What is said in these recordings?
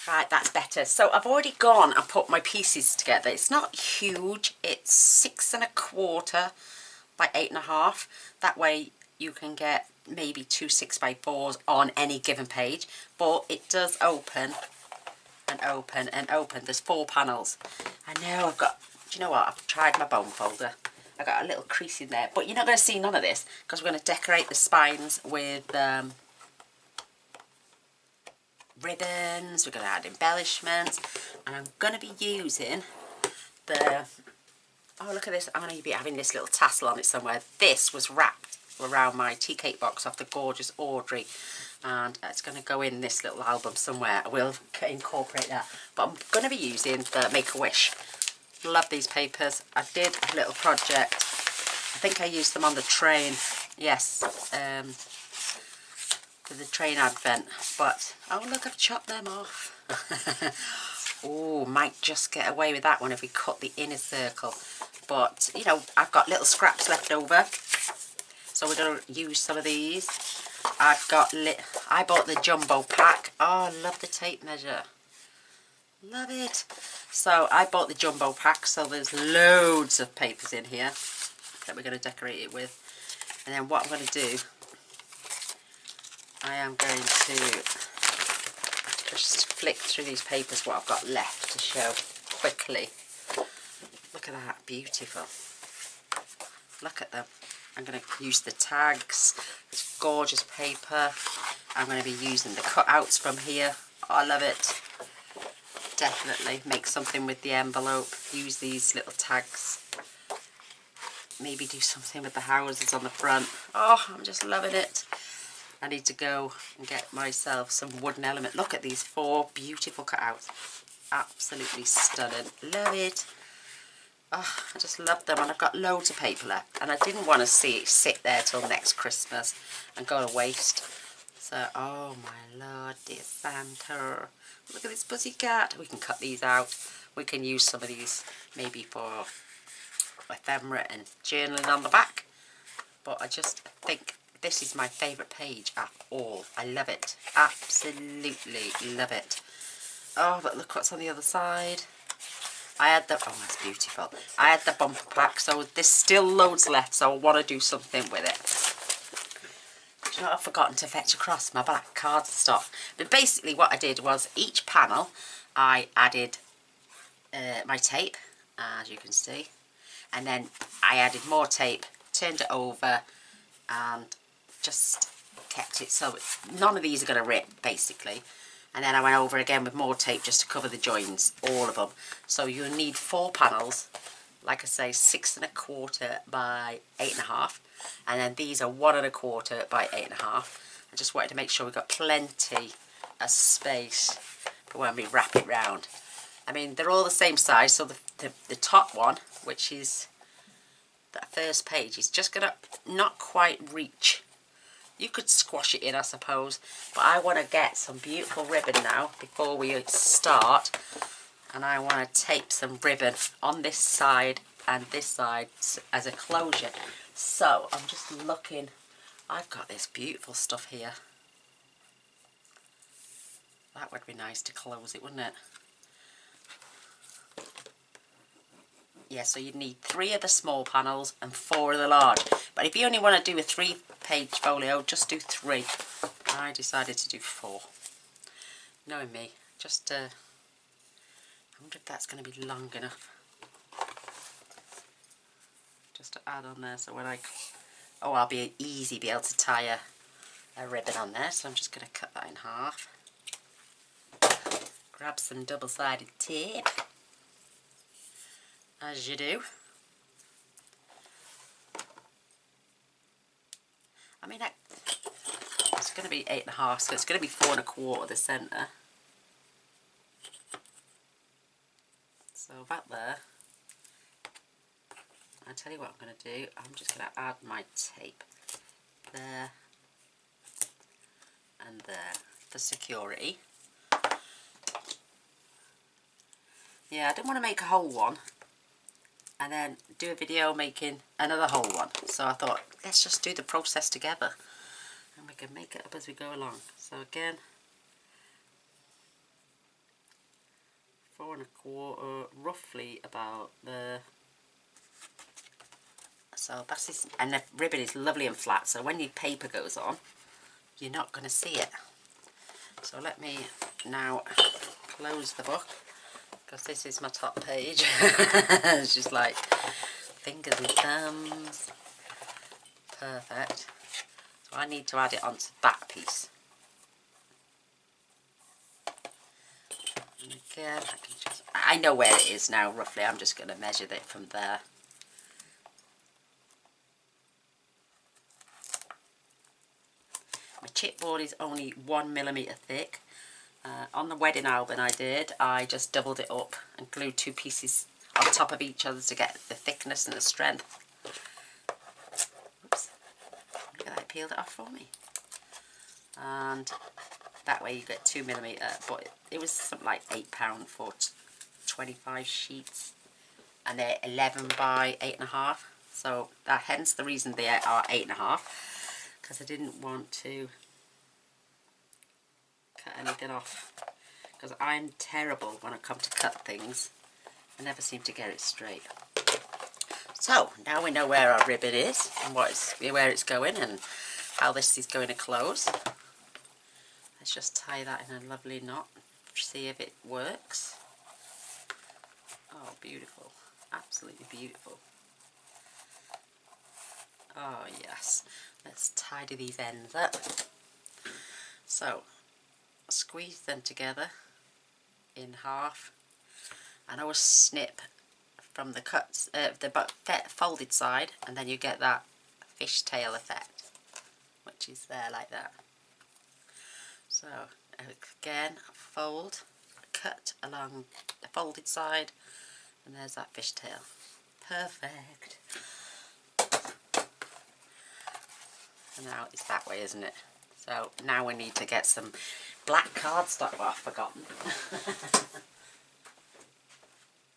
Right, that's better. So I've already gone and put my pieces together. It's not huge. It's 6 1/4 by 8 1/2. That way you can get maybe 2 6x4s on any given page. But it does open and open and open. There's 4 panels. I know I've got, do you know what? I've tried my bone folder. I got a little crease in there. But you're not going to see none of this because we're going to decorate the spines with ribbons. We're going to add embellishments, and I'm going to be using the, oh look at this, I'm going to be having this little tassel on it somewhere. This was wrapped around my tea cake box off the gorgeous Audrey, and it's going to go in this little album somewhere. I will incorporate that, but I'm going to be using the Make-A-Wish. Love these papers. I did a little project, I think I used them on the train, yes, for the train advent, but oh look, I've chopped them off. Oh, might just get away with that one if we cut the inner circle, but you know, I've got little scraps left over, so we're going to use some of these. I bought the jumbo pack. Oh, I love the tape measure, love it. So I bought the jumbo pack, so there's loads of papers in here that we're going to decorate it with. And then what I'm going to do, I am going to just flick through these papers what I've got left to show quickly. Look at that, beautiful. Look at them. I'm going to use the tags. It's gorgeous paper. I'm going to be using the cutouts from here. Oh, I love it. Definitely make something with the envelope. Use these little tags. Maybe do something with the houses on the front. Oh, I'm just loving it. I need to go and get myself some wooden element. Look at these 4 beautiful cutouts. Absolutely stunning. Love it. Oh, I just love them, and I've got loads of paper left, and I didn't want to see it sit there till next Christmas and go to waste. So, oh my lord, dear Santa. Look at this pussycat. We can cut these out. We can use some of these maybe for ephemera and journaling on the back. But I just think this is my favourite page at all. I love it. Absolutely love it. Oh, but look what's on the other side. I had the, oh that's beautiful. I had the bumper pack, so there's still loads left, so I want to do something with it. Do you know what, I've forgotten to fetch across my black cardstock. But basically what I did was each panel I added my tape, as you can see. And then I added more tape, turned it over, and just kept it so none of these are going to rip, basically. And then I went over again with more tape just to cover the joins, all of them. So you'll need 4 panels, like I say, 6 1/4 by 8 1/2. And then these are 1 1/4 by 8 1/2. I just wanted to make sure we got plenty of space for when we wrap it round. I mean, they're all the same size, so the top one, which is that first page, is just going to not quite reach. You could squash it in, I suppose, but I want to get some beautiful ribbon now before we start, and I want to tape some ribbon on this side and this side as a closure. So I'm just looking, I've got this beautiful stuff here. That would be nice to close it, wouldn't it? Yeah, so you'd need 3 of the small panels and 4 of the large. But if you only want to do a 3-page folio, just do 3. I decided to do 4. Knowing me, just I wonder if that's going to be long enough. Just to add on there, so when I, oh, I'll be able to tie a ribbon on there. So I'm just going to cut that in half. Grab some double-sided tape, as you do. I mean, it's going to be 8 1/2, so it's going to be 4 1/4 the centre. So about there. I'll tell you what I'm going to do. I'm just going to add my tape there and there for security. Yeah, I didn't want to make a whole one and then do a video making another whole one. So I thought, let's just do the process together and we can make it up as we go along. So again, 4¼ roughly about there. So that's this, and the ribbon is lovely and flat, so when your paper goes on you're not going to see it. So let me now close the book, because this is my top page. It's just like fingers and thumbs. Perfect. So I need to add it onto that piece. And again, I know where it is now roughly. I'm just going to measure it from there. My chipboard is only 1mm thick. On the wedding album I just doubled it up and glued 2 pieces on top of each other to get the thickness and the strength. Oops, look at that, it peeled it off for me. And that way you get 2mm, but it was something like £8 for 25 sheets, and they're 11 by 8½. So that hence the reason they are 8½, because I didn't want to cut anything off, because I'm terrible when I come to cut things. I never seem to get it straight. So now we know where our ribbon is and where it's going and how this is going to close. Let's just tie that in a lovely knot, see if it works. Oh, beautiful, absolutely beautiful. Oh yes, let's tidy these ends up. So squeeze them together in half, and always snip from the cuts, the folded side, and then you get that fishtail effect, which is there like that. So again, fold, cut along the folded side, and there's that fishtail. Perfect. And now it's that way, isn't it? So now we need to get some black cardstock. Well, I've forgotten.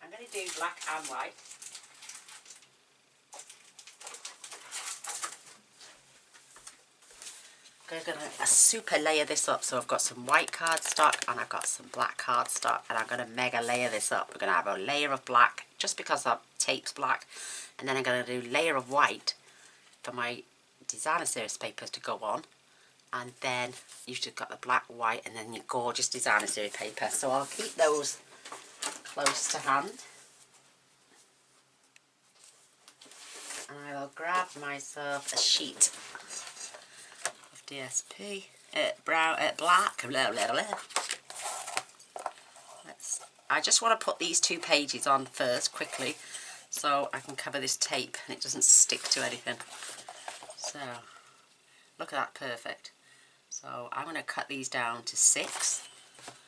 I'm going to do black and white. I'm going to super layer this up. So I've got some white cardstock and I've got some black cardstock, and I'm going to mega layer this up. We're going to have a layer of black just because our tape's black, and then I'm going to do a layer of white for my designer series papers to go on, and then you've just got the black, white, and then your gorgeous designer series paper. So I'll keep those close to hand, and I will grab myself a sheet of DSP black. Blah, blah, blah. I just want to put these 2 pages on first quickly, so I can cover this tape and it doesn't stick to anything. So look at that, perfect. So I'm going to cut these down to 6,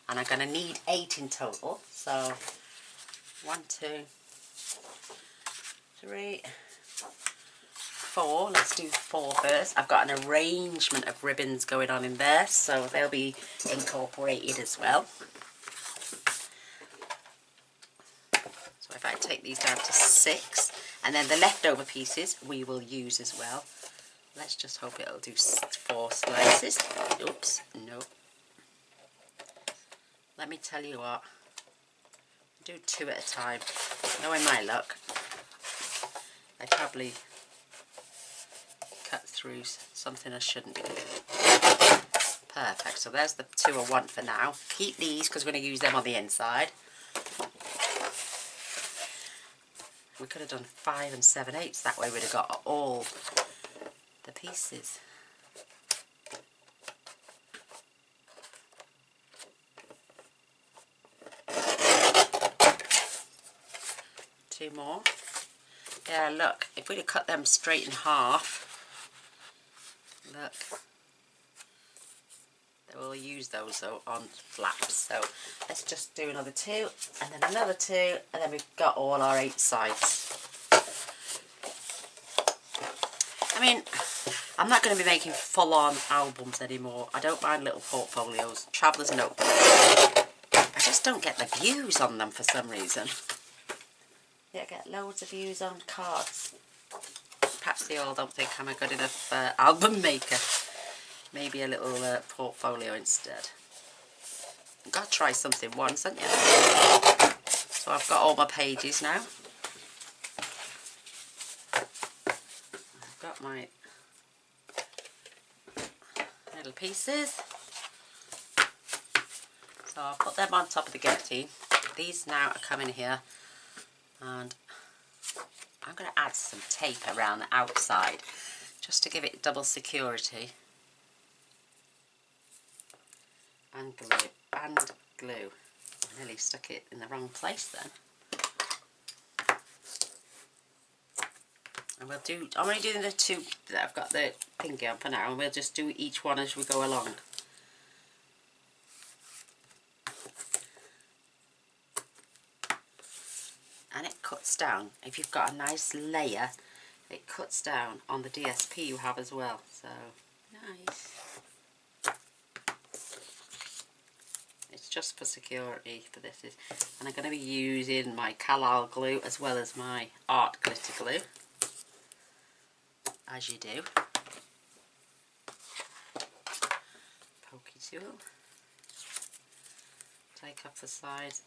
and I'm going to need 8 in total. So 1, 2, 3, 4. Let's do 4 first. I've got an arrangement of ribbons going on in there, so they'll be incorporated as well. So if I take these down to 6, and then the leftover pieces we will use as well. Let's just hope it'll do 4 slices. Oops, no. Let me tell you what, do 2 at a time. Knowing my luck, I probably cut through something I shouldn't be doing. Perfect, so there's the 2 I want for now. Keep these because we're going to use them on the inside. We could have done 5 7/8, that way we'd have got all the pieces. Two more. Yeah, look, if we'd have cut them straight in half, look, we'll use those though on flaps. So let's just do another 2, and then another 2, and then we've got all our 8 sides. I mean, I'm not going to be making full-on albums anymore. I don't mind little portfolios, traveller's notebook. I just don't get the views on them for some reason. Yeah, I get loads of views on cards. Perhaps they all don't think I'm a good enough album maker. Maybe a little portfolio instead. You've got to try something once, haven't you? So I've got all my pages now. I've got my little pieces. So I'll put them on top of the guillotine. These now are coming here, and I'm going to add some tape around the outside just to give it double security. And glue. And glue. I nearly stuck it in the wrong place then. And we'll do, I'm only doing the two that I've got the thingy on for now, and we'll just do each one as we go along. And it cuts down. If you've got a nice layer, it cuts down on the DSP you have as well. So, nice. It's just for security for this. And I'm going to be using my Calal glue as well as my art glitter glue. As you do. Pokey tool. Take off the sides.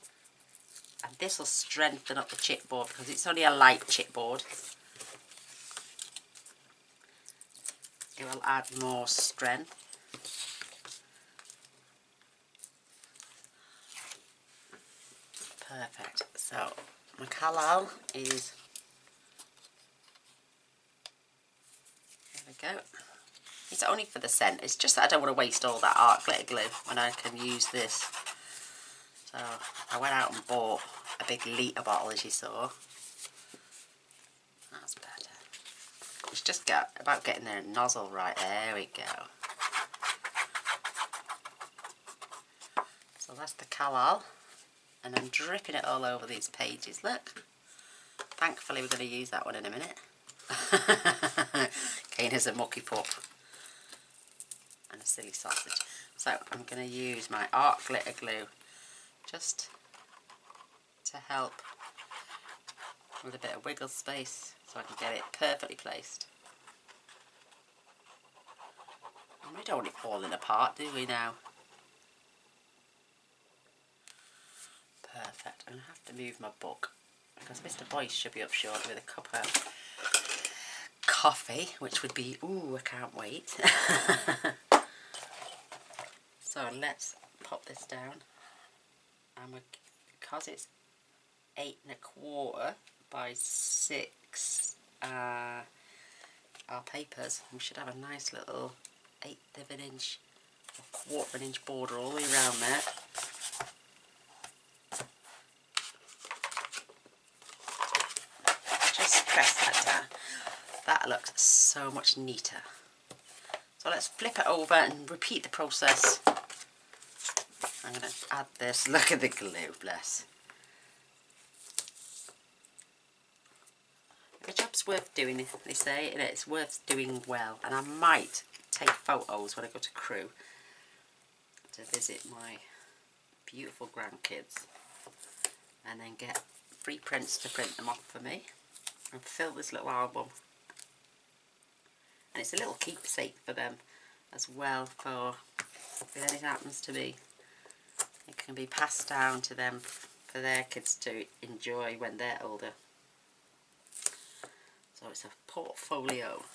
And this will strengthen up the chipboard because it's only a light chipboard. It will add more strength. Perfect. So my Calal is, there we go. It's only for the scent. It's just that I don't want to waste all that art glitter glue when I can use this. So I went out and bought a big litre bottle, as you saw. That's better. It's just about getting the nozzle right. There we go. So that's the Calal. And I'm dripping it all over these pages, look. Thankfully we're going to use that one in a minute. Gaynor's a mucky pup. And a silly sausage. So I'm going to use my art glitter glue just to help with a bit of wiggle space so I can get it perfectly placed. And we don't want it falling apart, do we now? Perfect. I'm going to have to move my book because Mr. Boyce should be up short with a cup of coffee, which would be, ooh, I can't wait. So let's pop this down, and because it's 8 1/4 by 6 our papers, we should have a nice little 1/8 of an inch or 1/4 of an inch border all the way around there. Just press that down. That looks so much neater. So let's flip it over and repeat the process. I'm going to add this. Look at the glue, bless. The job's worth doing, they say, and it's worth doing well. And I might take photos when I go to Crewe to visit my beautiful grandkids, and then get free prints to print them off for me and fill this little album. And it's a little keepsake for them as well, for if anything happens to me, it can be passed down to them for their kids to enjoy when they're older. So it's a portfolio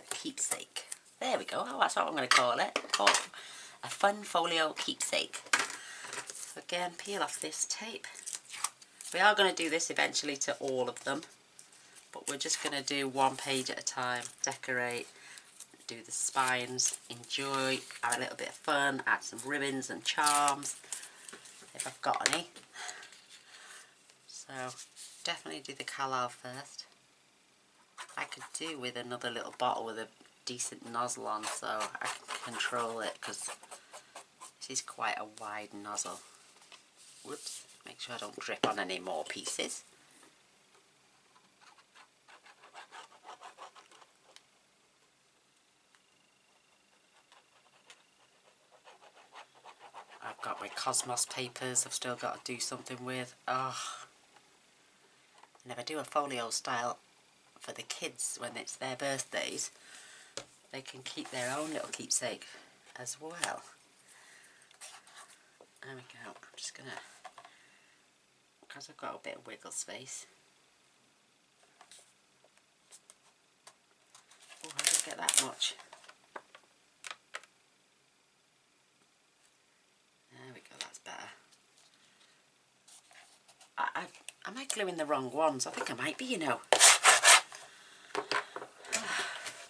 keepsake. There we go. Oh, that's what I'm going to call it. A fun folio keepsake. So again, peel off this tape. We are going to do this eventually to all of them, but we're just going to do one page at a time. Decorate, do the spines, enjoy, have a little bit of fun, add some ribbons and charms if I've got any. So definitely do the Calal first. I could do with another little bottle with a decent nozzle on so I can control it, because this is quite a wide nozzle. Whoops, make sure I don't drip on any more pieces. I've got my Cosmos papers I've still got to do something with. Oh. And if I do a folio style for the kids when it's their birthdays, they can keep their own little keepsake as well. There we go. I'm just going to because I've got a bit of wiggle space. Oh, I didn't get that much. There we go, that's better. Am I gluing the wrong ones? I think I might be, you know. Oh,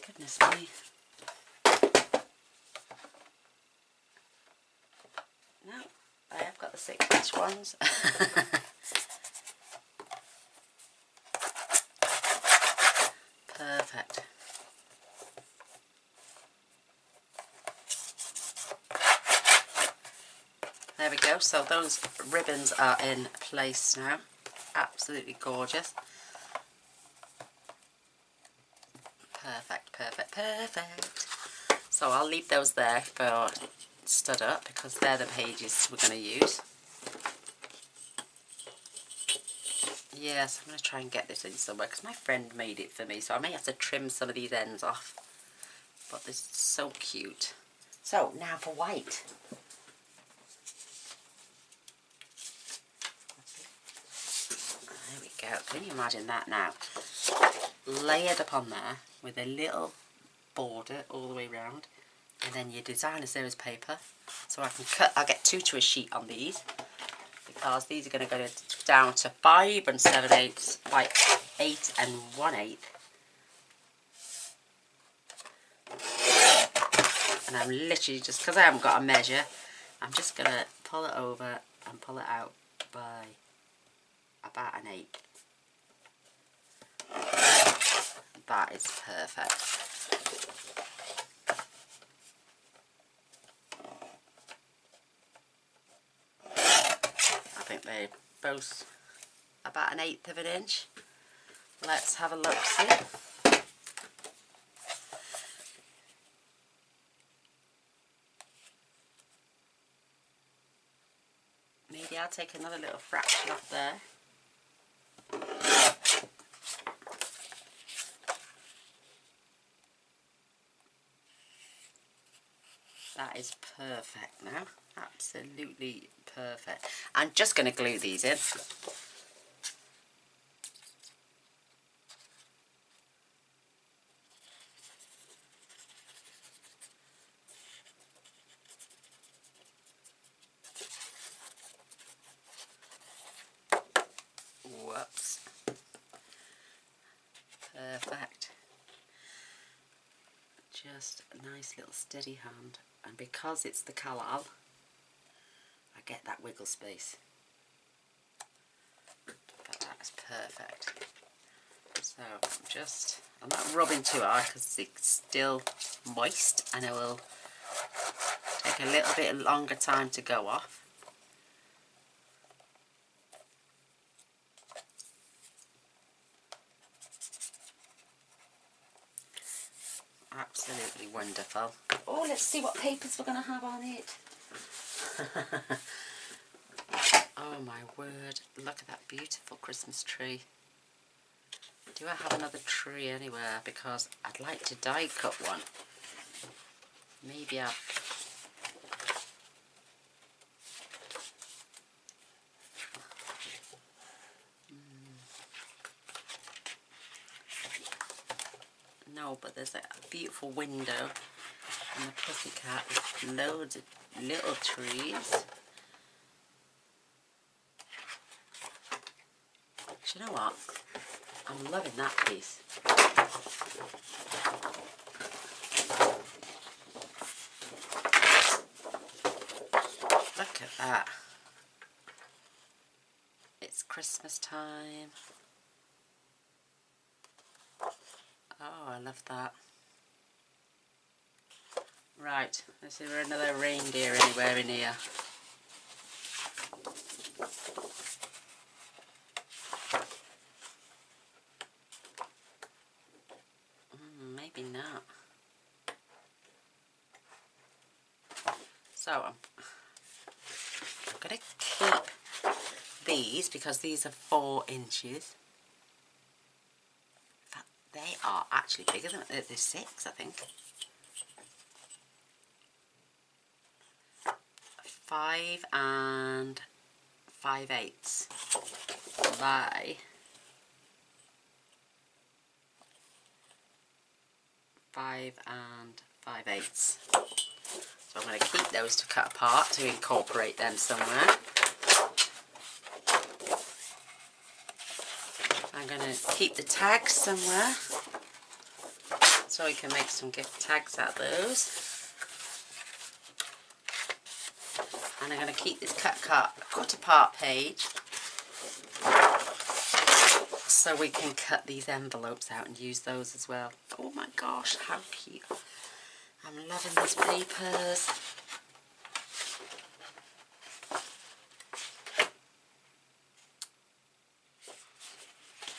goodness me. No, I have got the 6-inch ones. Perfect. There we go, so those ribbons are in place now. Absolutely gorgeous. Perfect, perfect, perfect. So I'll leave those there for stud up because they're the pages we're going to use. Yes, I'm going to try and get this in somewhere because my friend made it for me, so I may have to trim some of these ends off. But this is so cute. So now for white. There we go. Can you imagine that now? Layered up on there with a little border all the way around, and then your designer series paper. So I can cut. I'll get 2 to a sheet on these because these are going to go down to 5 7/8, like 8 1/8. And I'm literally just, because I haven't got a measure, I'm just going to pull it over and pull it out by about 1/8. That is perfect. I think they're both about 1/8 of an inch. Let's have a look, see. Maybe I'll take another little fraction off there. That is perfect now. Absolutely perfect. I'm just going to glue these in. Whoops. Perfect. Just a nice little steady hand. And because it's the Kalal, I get that wiggle space. But that is perfect. So I'm not rubbing too hard because it's still moist and it will take a little bit longer time to go off. Absolutely wonderful. Oh, let's see what papers we're going to have on it. Oh my word, look at that beautiful Christmas tree. Do I have another tree anywhere? Because I'd like to die cut one. Maybe I'll... No, but there's a beautiful window and the pussycat with loads of little trees. Do you know what? I'm loving that piece. Look at that. It's Christmas time. Oh, I love that. Right, is there another reindeer anywhere in here? Maybe not. So I'm going to keep these because these are 4 inches. They are actually bigger than they're 6, I think. 5 and 5/8 by 5 5/8. So I'm going to keep those to cut apart to incorporate them somewhere. I'm going to keep the tags somewhere so we can make some gift tags out of those. And I'm going to keep this cut apart page so we can cut these envelopes out and use those as well. Oh my gosh, how cute. I'm loving these papers.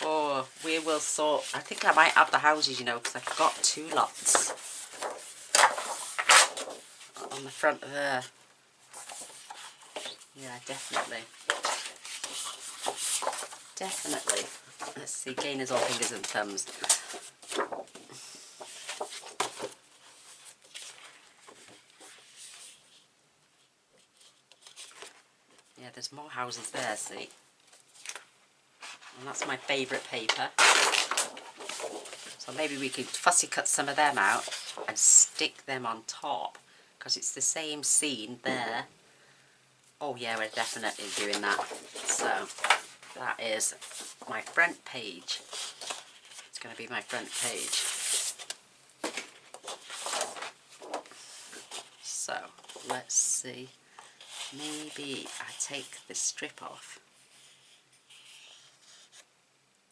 Oh, we will sort. I think I might have the houses, you know, because I've got 2 lots on the front of there. Yeah, definitely. Definitely. Let's see, gainers or fingers and thumbs. Yeah, there's more houses there, see? And that's my favourite paper. So maybe we could fussy cut some of them out and stick them on top, because it's the same scene there. Oh yeah, we're definitely doing that. So that is my front page. It's going to be my front page. So let's see. Maybe I take this strip off.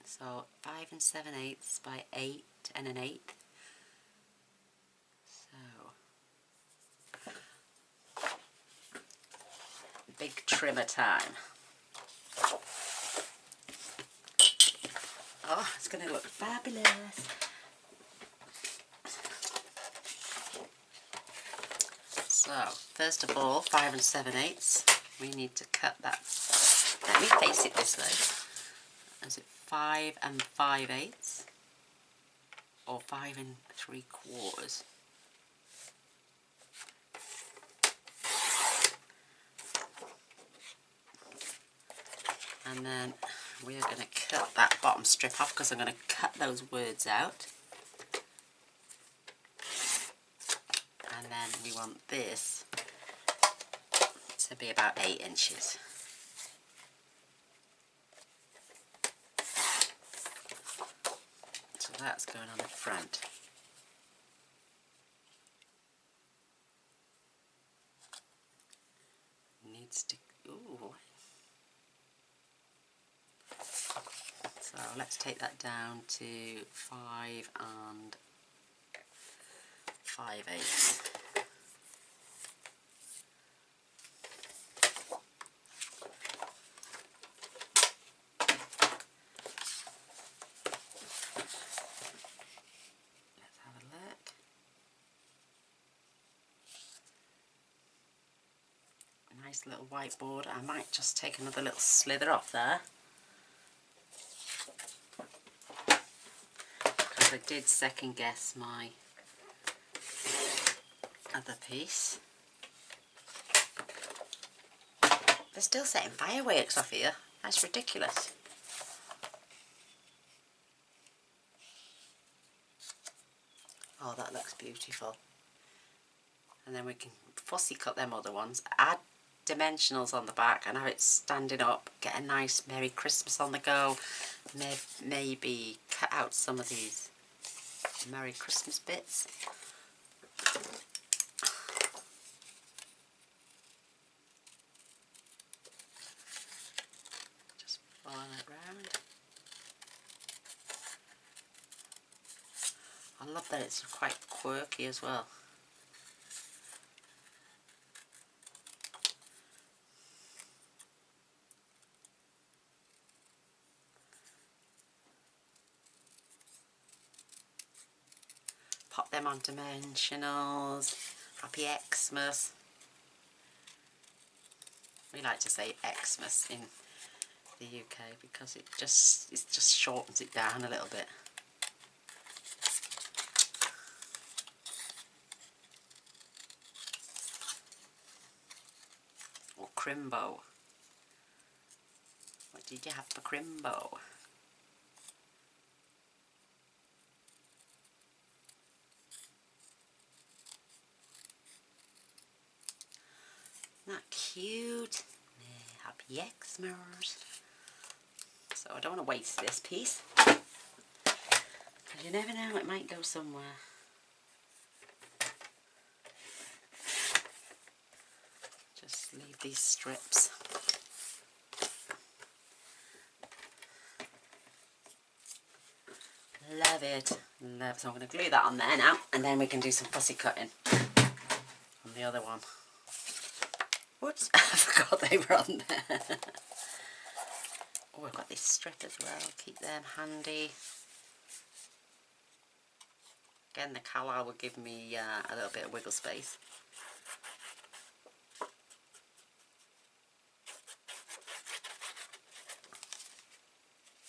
So 5 7/8 by 8 1/8. So big trimmer time. Oh, it's going to look fabulous. So first of all, 5 7/8. We need to cut that. Let me face it this way. Is it 5 5/8 or 5 3/4? And then we are going to cut that bottom strip off because I'm going to cut those words out. And then we want this to be about 8 inches. So that's going on the front. Needs to, ooh. So let's take that down to 5 5/8. Let's have a look. Nice little whiteboard. I might just take another little slither off there, because I did second guess my other piece. They're still setting fireworks off here. That's ridiculous. Oh, that looks beautiful. And then we can fussy cut them other ones, add dimensionals on the back and have it standing up, get a nice Merry Christmas on the go. Maybe cut out some of these Merry Christmas bits. Just follow it round. I love that it's quite quirky as well. Pop them on dimensionals. Happy Xmas. We like to say Xmas in the UK because it just shortens it down a little bit. Or Crimbo. What did you have for Crimbo? Isn't that cute? Yeah, happy Xmas. So I don't want to waste this piece. Because you never know, it might go somewhere. Just leave these strips. Love it. Love it. So I'm going to glue that on there now, and then we can do some fussy cutting on the other one. Whoops, I forgot they were on there. Oh, I've got this strip as well. Keep them handy. Again, the calla will give me a little bit of wiggle space.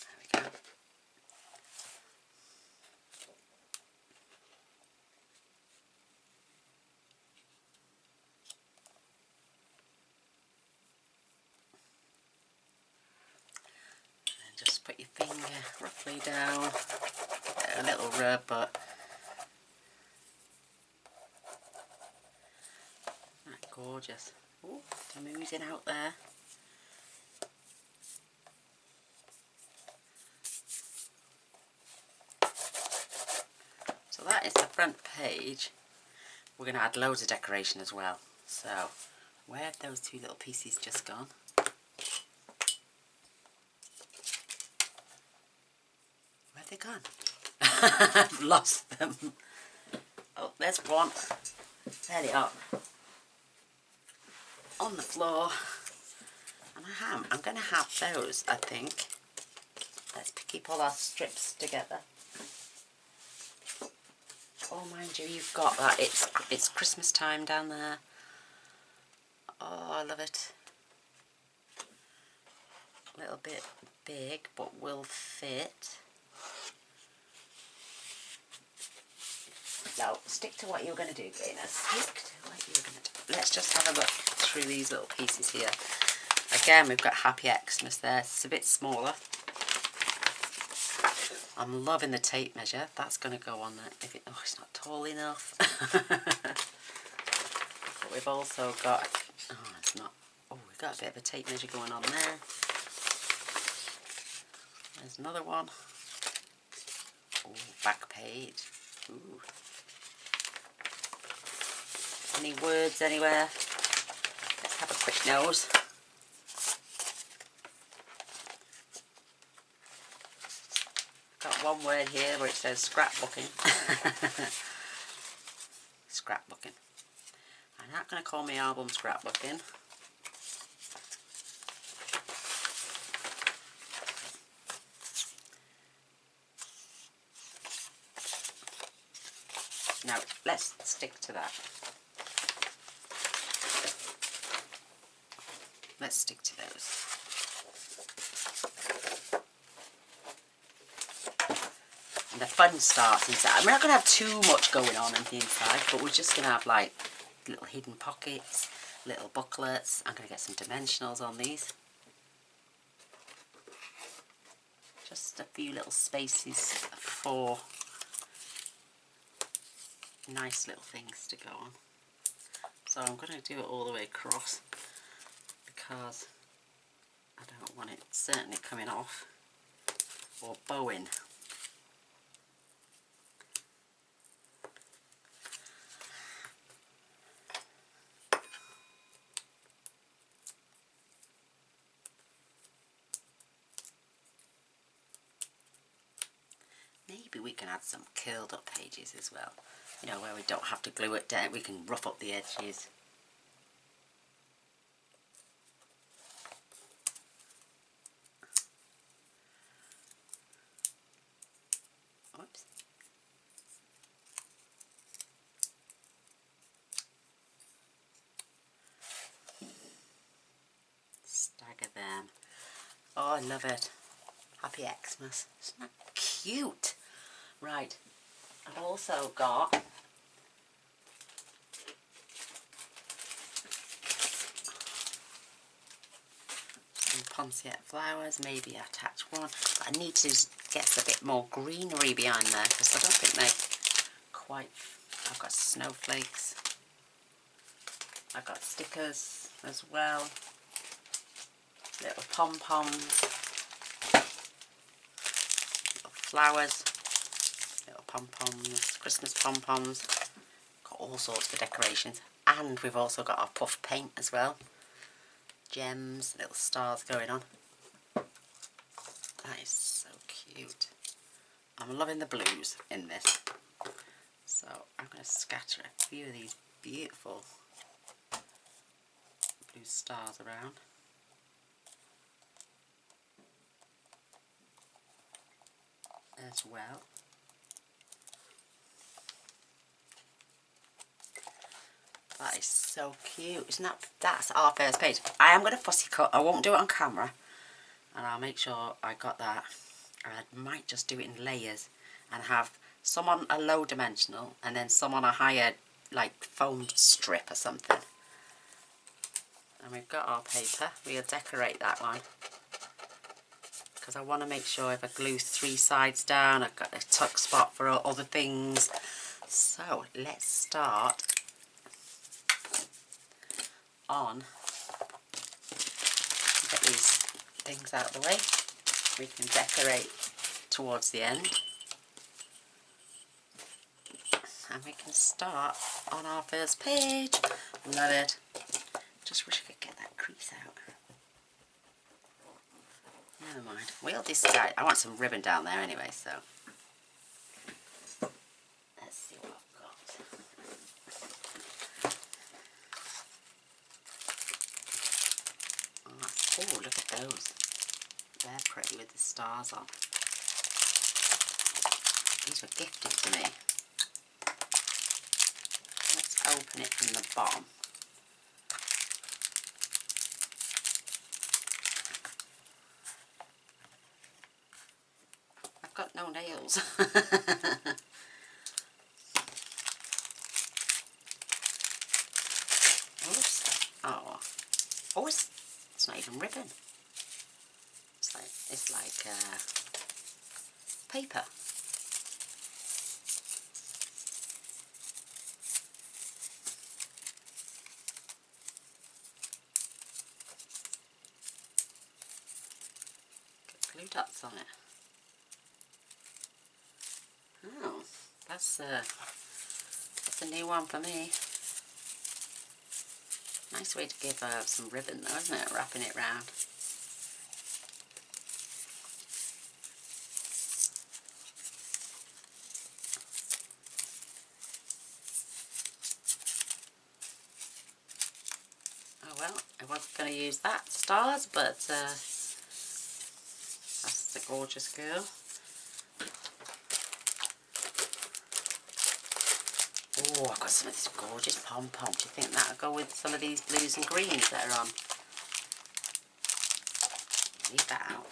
There we go. And just put your finger roughly down. A little rub, but that's gorgeous. Oh, I'm oozing out there. So that is the front page. We're going to add loads of decoration as well. So, where have those two little pieces just gone? Where have they gone? I've lost them. Oh, there's one. There they are. On the floor. And I'm going to have those, I think. Let's keep all our strips together. Oh, mind you, you've got that. It's Christmas time down there. Oh, I love it. A little bit big, but will fit. No, stick to what you're going to do, Gaynor. Stick to what you're going to do. Let's just have a look through these little pieces here. Again, we've got Happy Xmas there. It's a bit smaller. I'm loving the tape measure. That's going to go on there. Oh, it's not tall enough. But we've also got... Oh, it's not... Oh, we've got a bit of a tape measure going on there. There's another one. Oh, back page. Ooh. Any words anywhere? Let's have a quick nose. Got one word here where it says scrapbooking. Scrapbooking. I'm not going to call my album scrapbooking. No, let's stick to that. Let's stick to those. And the fun starts inside. We're not going to have too much going on the inside, but we're just going to have like little hidden pockets, little booklets. I'm going to get some dimensionals on these. Just a few little spaces for nice little things to go on. So I'm going to do it all the way across because I don't want it certainly coming off or bowing. Maybe we can add some curled up pages as well. You know, where we don't have to glue it down, we can rough up the edges. Oops. Stagger them. Oh, I love it. Happy Xmas. Isn't that cute? Right. I've also got some Poinsettia flowers, maybe attach one. But I need to get a bit more greenery behind there because I don't think they're quite... I've got snowflakes. I've got stickers as well. Little pom-poms. Little flowers. Little pom-poms. Christmas pom-poms. Got all sorts of decorations. And we've also got our puff paint as well. Gems, little stars going on. That is so cute. I'm loving the blues in this. So I'm going to scatter a few of these beautiful blue stars around. As well. That is so cute. Isn't that? That's our first page. I am going to fussy cut. I won't do it on camera. And I'll make sure I got that. I might just do it in layers and have some on a low dimensional and then some on a higher, like, foamed strip or something. And we've got our paper. We'll decorate that one. Because I want to make sure if I glue 3 sides down, I've got a tuck spot for other things. So let's start on. Get these things out of the way. We can decorate towards the end. And we can start on our first page. Love it. Just wish I could get that crease out. Never mind. We'll decide. I want some ribbon down there anyway, so. Let's see what I've got. Oh, look at those. They're pretty with the stars on. These were gifted to me. Let's open it from the bottom. I've got no nails. Oh, it's not even ribbon. It's like paper. Got glue dots on it. Oh, that's a new one for me. Nice way to give some ribbon though, isn't it? Wrapping it round. Oh well, I wasn't going to use that stars, but that's the gorgeous girl. Oh, I've got some of this gorgeous pom-pom. Do you think that'll go with some of these blues and greens that are on? Leave that out.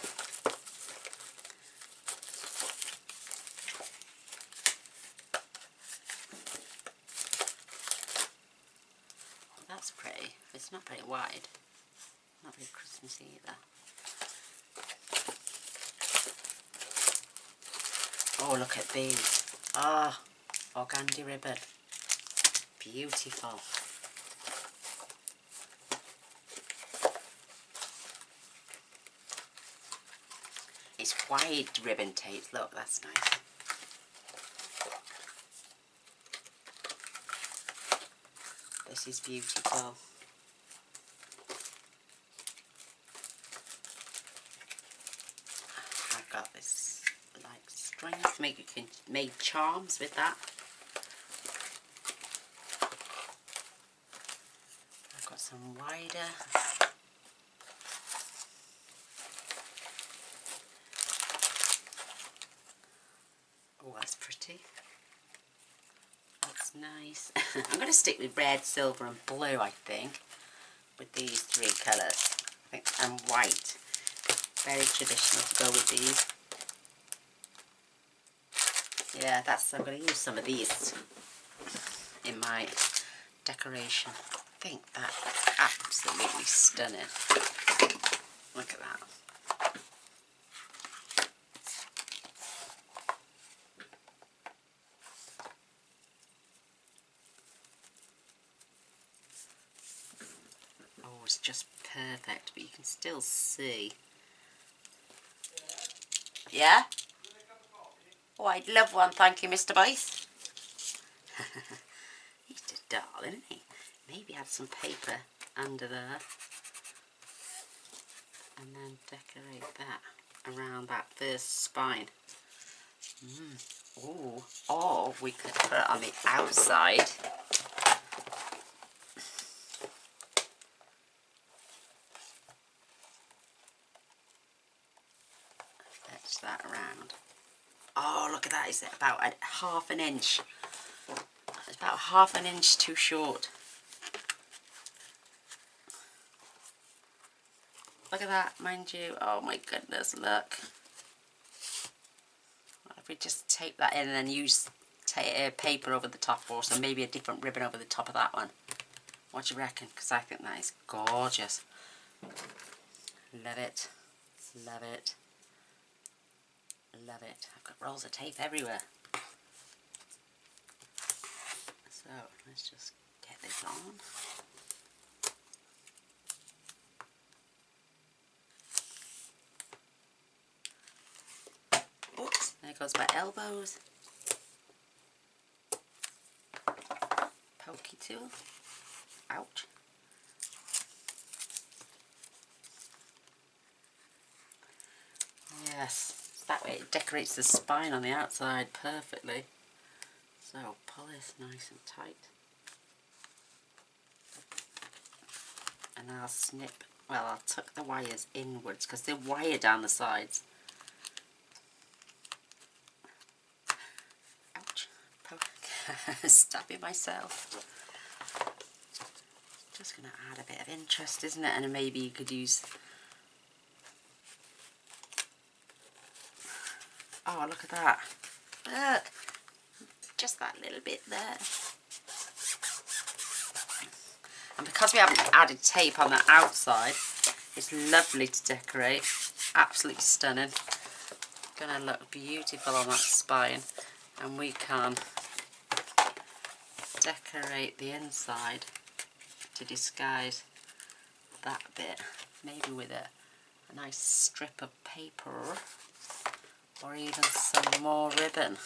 Oh, that's pretty. It's not very wide. Not very Christmassy either. Oh, look at these. Ah, organdy ribbon. Beautiful. It's wide ribbon tape. Look, that's nice. This is beautiful. I've got this like strings. Maybe you can make charms with that. I've got some wider. Oh, that's pretty. That's nice. I'm going to stick with red, silver and blue, I think, with these 3 colours. I think, and white. Very traditional to go with these. Yeah, I'm going to use some of these in my decoration. I think that's absolutely stunning. Look at that. Oh, it's just perfect, but you can still see. Yeah? Oh, I'd love one, thank you, Mr. Boyce. He's just darling, isn't he? Maybe add some paper under there. And then decorate that around that first spine. Ooh. Or we could put it on the outside. Fetch that around. Oh, look at that. Is it about a half an inch? It's about half an inch too short. Look at that, mind you. Oh my goodness, look. If we just tape that in and then use paper over the top, or so maybe a different ribbon over the top of that one. What do you reckon? Because I think that is gorgeous. Love it. Love it. Love it. I've got rolls of tape everywhere. So let's just get this on. Oops, there goes my elbows. Pokey tool. Ouch. Yes, that way it decorates the spine on the outside perfectly. So pull this nice and tight. And I'll snip, well, I'll tuck the wires inwards because they're wired down the sides. Ouch. Stabbing myself. Just going to add a bit of interest, isn't it? And maybe you could use... Oh, look at that. Look. Just that little bit there. And because we haven't added tape on the outside, it's lovely to decorate. Absolutely stunning. Gonna look beautiful on that spine. And we can decorate the inside to disguise that bit. Maybe with a nice strip of paper or even some more ribbon.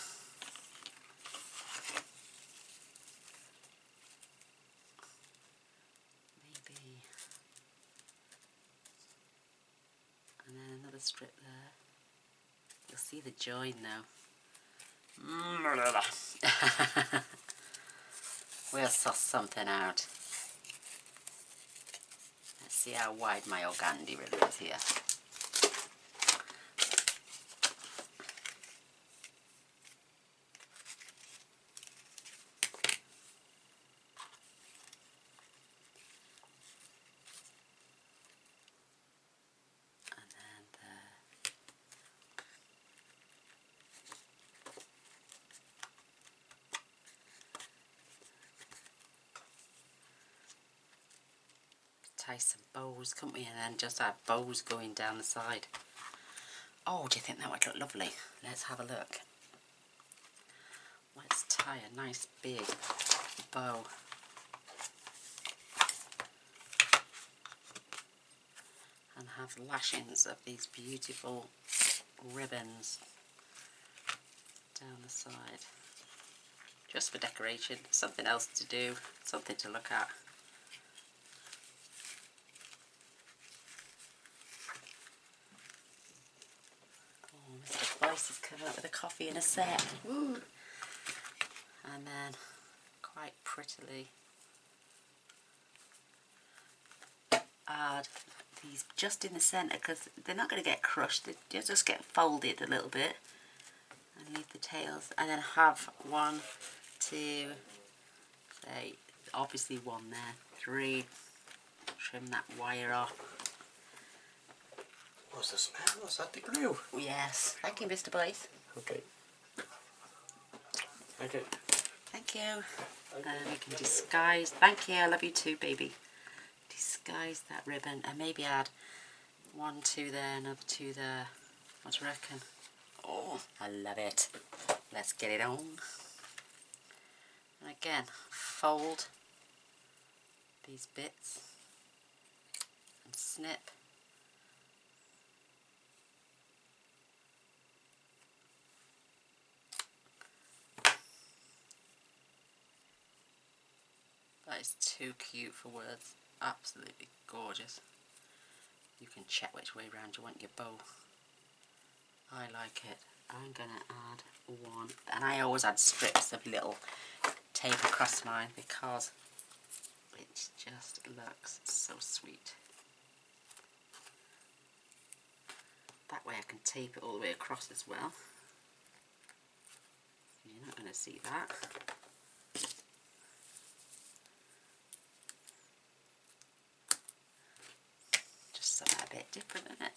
And then another strip there. You'll see the join now. We'll suss something out. Let's see how wide my organdy ribbon is here. Tie some bows, couldn't we? And then just have bows going down the side. Oh, do you think that would look lovely? Let's have a look. Let's tie a nice big bow. And have lashings of these beautiful ribbons down the side. Just for decoration, something else to do, something to look at. Mr. Boyce is coming up with a coffee in a sec. Woo. And then quite prettily add these just in the centre because they're not going to get crushed, they just get folded a little bit, and leave the tails, and then have 1, 2, say obviously 1 there, 3, trim that wire off. What's the smell? Was that the glue? Yes. Thank you, Mr. Boyce. Okay. Thank you. Thank you. And we can disguise. Thank you. I love you too, baby. Disguise that ribbon and maybe add One, two there, another two there. What do you reckon? Oh, I love it. Let's get it on. And again, fold these bits and snip. That is too cute for words. Absolutely gorgeous. You can check which way round you want your bow. I like it. I'm going to add one. And I always add strips of little tape across mine because it just looks so sweet. That way I can tape it all the way across as well. You're not going to see that. Just so they're a bit different, isn't it?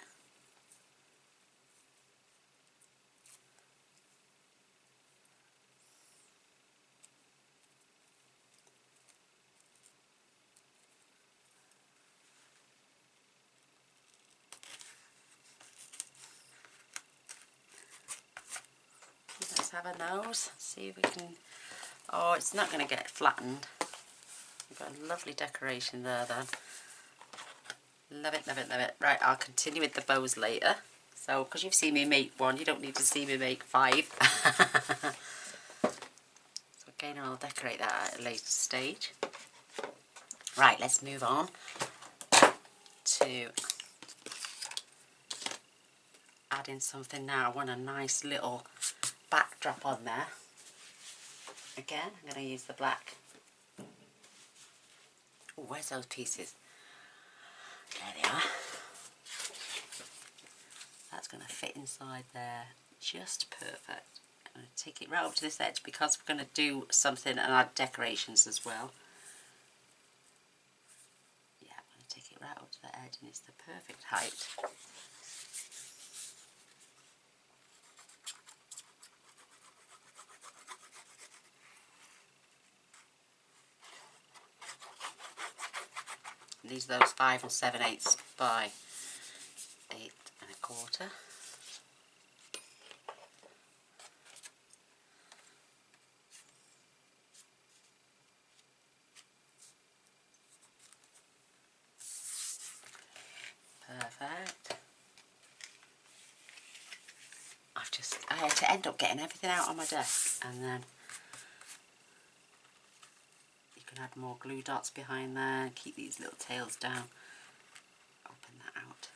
Let's have a nose, see if we can... Oh, it's not going to get flattened. We've got a lovely decoration there then. Love it, love it, love it. Right, I'll continue with the bows later. So, because you've seen me make one, you don't need to see me make 5. So again, I'll decorate that at a later stage. Right, let's move on to adding something now. I want a nice little backdrop on there. Again, I'm going to use the black. Oh, where's those pieces? There they are. That's going to fit inside there just perfect. I'm going to take it right up to this edge because we're going to do something and add decorations as well. Yeah, I'm going to take it right up to the edge and it's the perfect height. These are those 5 7/8 by 8 1/4. Perfect. I had to end up getting everything out on my desk, and then you can add more glue dots behind there, keep these little tails down. Open that out.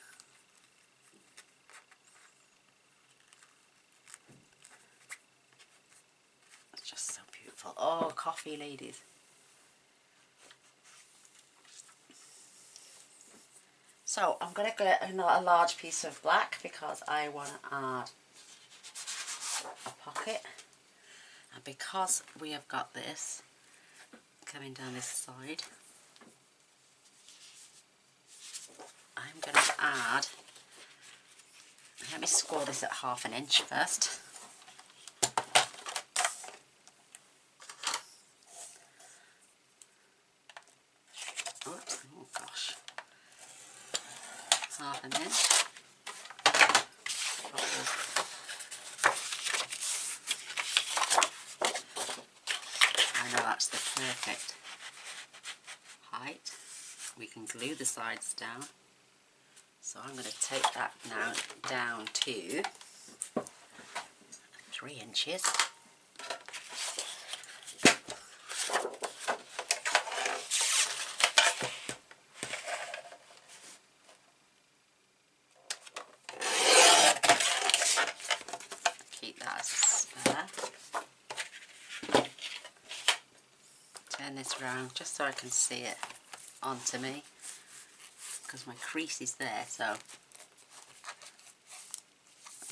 It's just so beautiful. Oh, coffee, ladies. So I'm going to get a large piece of black because I want to add a pocket. And because we have got this coming down this side, I'm going to add, let me score this at 1/2 inch first. Oops, oh gosh. 1/2 inch. I know that's the perfect height. We can glue the sides down. So I'm going to take that now down to 3 inches. Keep that as a spare. Turn this round just so I can see it onto me, because my crease is there, so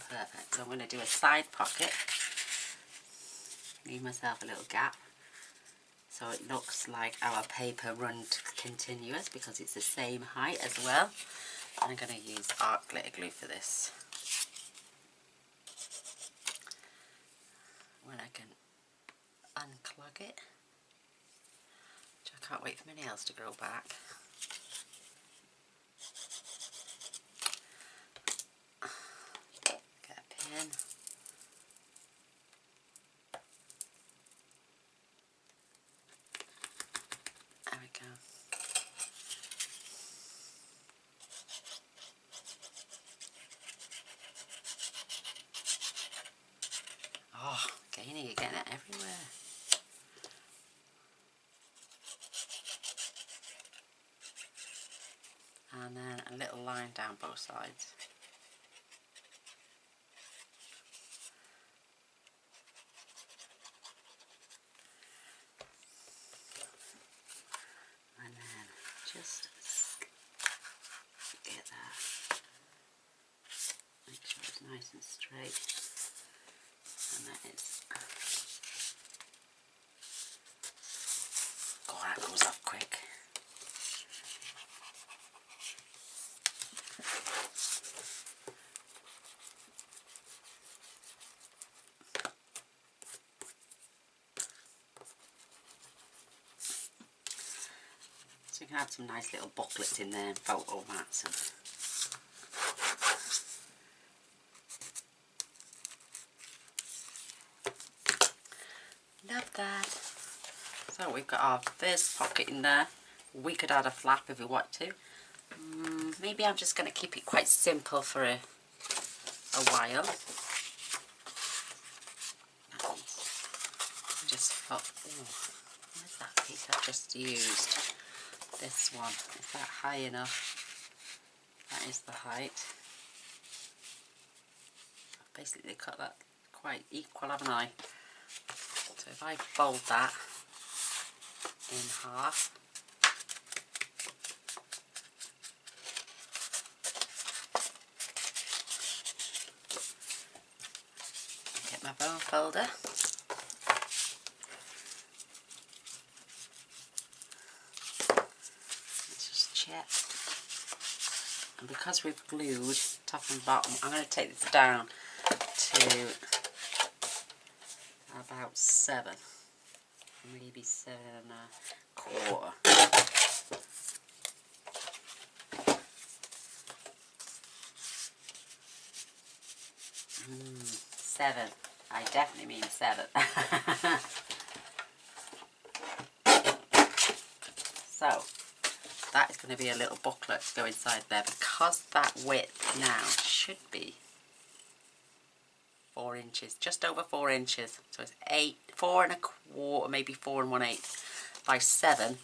perfect. So I'm going to do a side pocket, leave myself a little gap so it looks like our paper runs continuous because it's the same height as well. And I'm going to use art glitter glue for this. When I can unclog it, which I can't wait for my nails to grow back. line down both sides. And then just get that. Make sure it's nice and straight. And that is. God, that goes off quick. So you can add some nice little booklets in there and photo mats. And love that. So we've got our first pocket in there. We could add a flap if we want to. Maybe I'm just going to keep it quite simple for a while. Just thought, oh, where's that piece I've just used? This one, is that high enough? That is the height. I've basically cut that quite equal, haven't I? So if I fold that in half, get my bone folder. Check. And because we've glued top and bottom, I'm going to take this down to about 7, maybe 7 1/4. 7. I definitely mean 7. So that is going to be a little booklet to go inside there, because that width now should be 4 inches, just over 4 inches. So it's 4 1/4, maybe 4 1/8 by 7.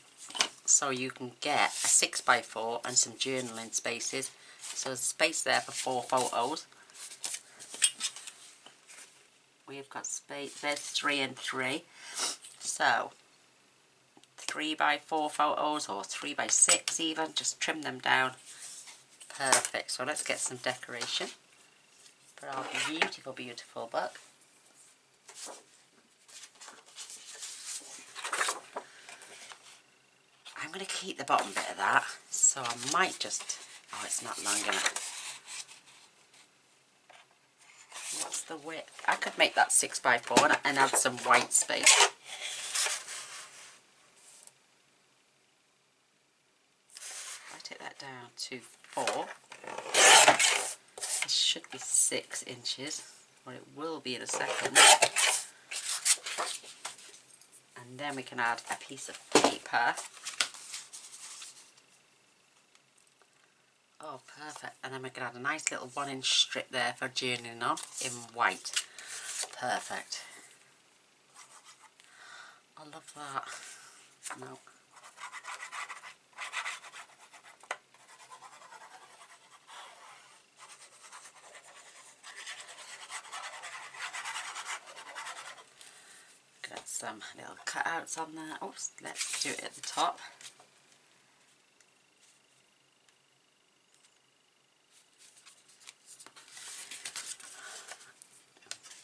So you can get a 6 by 4 and some journaling spaces. So there's space there for 4 photos. We've got space, there's 3 and 3. So 3 by 4 photos, or 3 by 6 even, just trim them down. Perfect. So let's get some decoration for our beautiful, beautiful book. I'm going to keep the bottom bit of that, so I might just, oh, it's not long enough. What's the width? I could make that 6 by 4 and add some white space. I take that down to 4. This should be 6 inches, or it will be in a second. And then we can add a piece of paper. Oh, perfect. And then we can add a nice little 1-inch strip there for journaling on in white. Perfect. I love that. No. Got some little cutouts on there. Oops, let's do it at the top.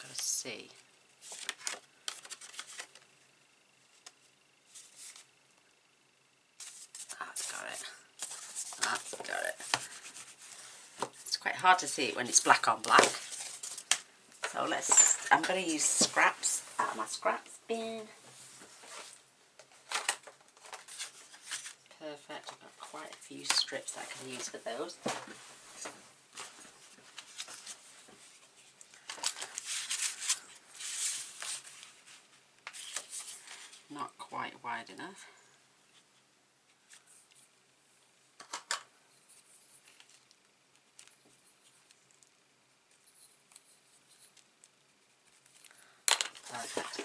Gotta see. That's got it. That's got it. It's quite hard to see it when it's black on black. So I'm going to use scraps out of my scraps bin. Perfect. I've got quite a few strips that I can use for those. Not quite wide enough. Perfect.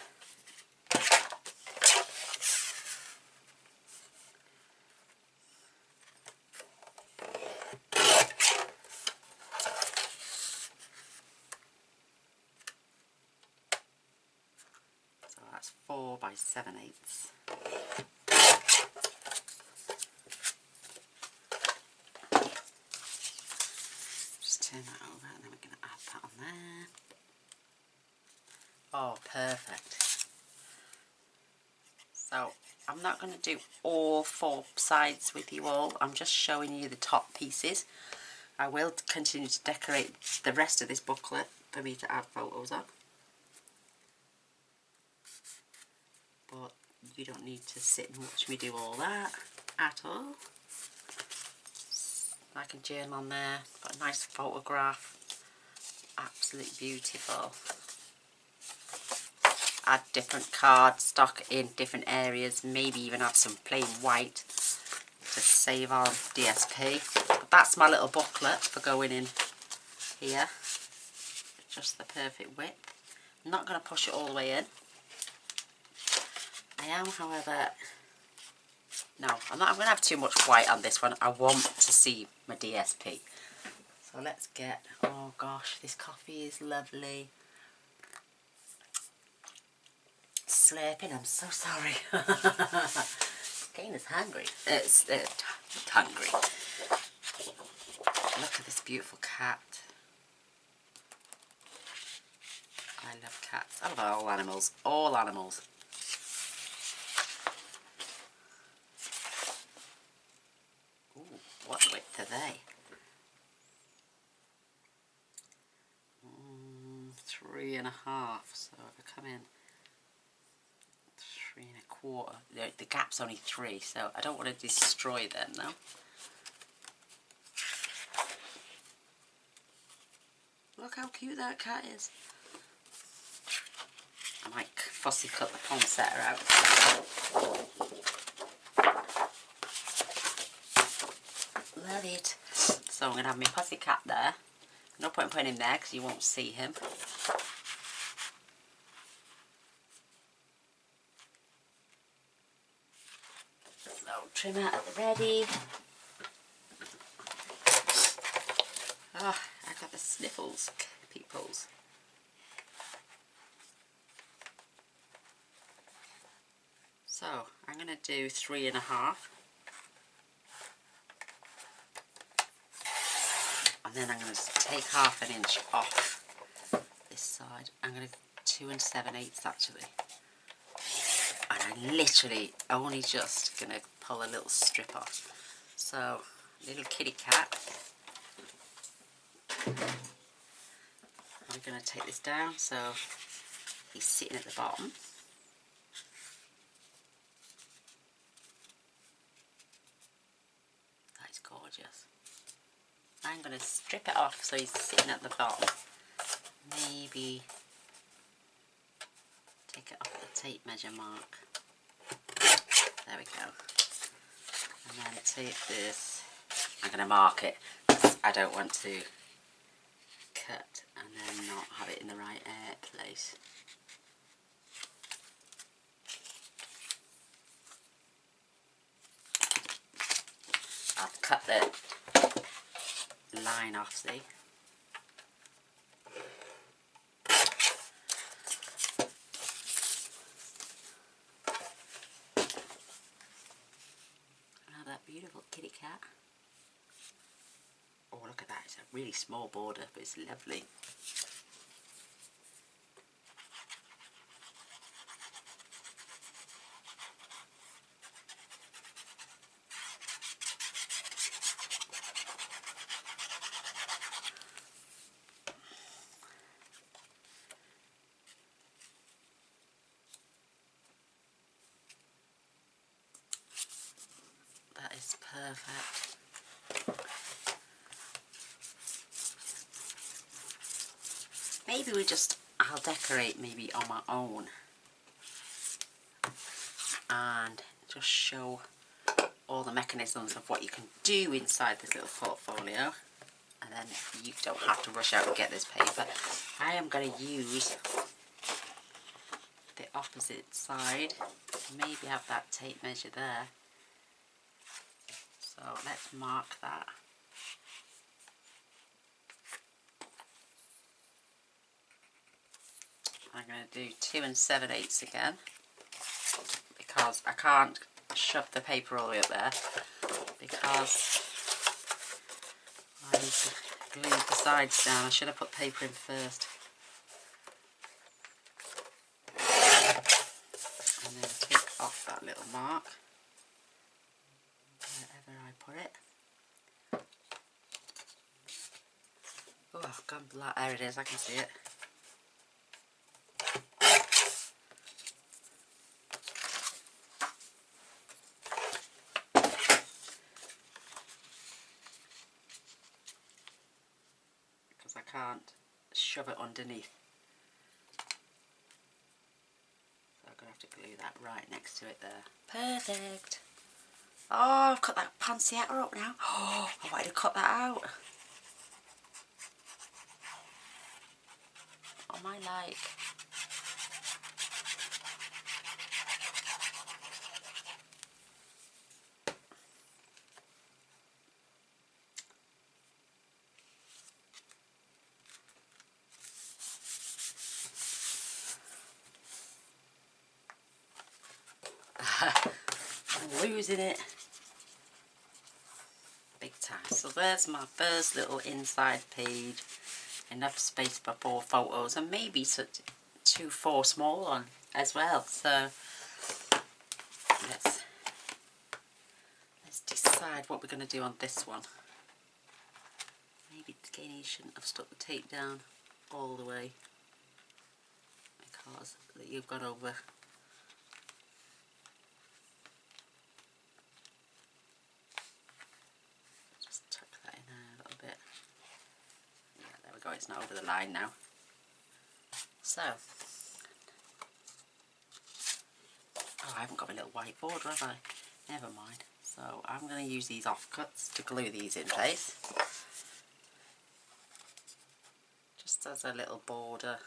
by 7/8. Just turn that over and then we're going to add that on there. Oh, perfect. So I'm not going to do all 4 sides with you all. I'm just showing you the top pieces. I will continue to decorate the rest of this booklet for me to add photos on. But you don't need to sit and watch me do all that at all. Like a journal on there, got a nice photograph. Absolutely beautiful. Add different card stock in different areas, maybe even have some plain white to save on DSP. But that's my little booklet for going in here. Just the perfect width. I'm not going to push it all the way in. I am, however, no, I'm going to have too much white on this one. I want to see my DSP. So let's get, oh gosh, this coffee is lovely. Slurping, I'm so sorry. Gaynor's hungry. It's hungry. Look at this beautiful cat. I love cats. I love all animals. All animals. Ooh, what width are they? 3.5. So if I come in 3.25, the gap's only 3, so I don't want to destroy them though. Look how cute that cat is. I might fussy cut the poinsettia out. Love it. So I'm going to have my pussy cat there. No point in putting him there because you won't see him. So trimmer at the ready. Oh, I got the sniffles, peoples. So I'm going to do 3.5. And then I'm going to take 1/2 inch off this side. I'm going to 2 7/8 actually. And I'm literally only just going to pull a little strip off. So, little kitty cat. I'm going to take this down so he's sitting at the bottom. That is gorgeous. I'm going to strip it off so he's sitting at the bottom. Maybe take it off the tape measure mark. There we go. And then take this. I'm going to mark it because I don't want to cut and then not have it in the right place. I've cut the line off, see? Oh, that beautiful kitty cat. Oh, look at that. It's a really small border, but it's lovely. That is perfect. Maybe I'll decorate maybe on my own and just show all the mechanisms of what you can do inside this little portfolio, and then you don't have to rush out and get this paper. I am going to use the opposite side, maybe have that tape measure there. So let's mark that. I'm going to do 2 7/8 again. because I can't shove the paper all the way up there because I need to glue the sides down. I should have put paper in first. And then take off that little mark wherever I put it. Oh, I've gone black. There it is, I can see it. Because I can't shove it underneath. So I'm going to have to glue that right next to it there. Perfect. Oh, I've cut that pancetta up now. Oh, I wanted to cut that out. Oh my like. I'm losing it. Big time. So there's my first little inside page. Enough space for 4 photos and maybe 4 small ones as well. So let's decide what we're going to do on this one. Maybe again you shouldn't have stuck the tape down all the way because you've gone over. Just tuck that in there a little bit. Yeah, there we go, it's not over the line now. So, oh, I haven't got my little whiteboard, have I? Never mind. So I'm going to use these offcuts to glue these in place. Just as a little border.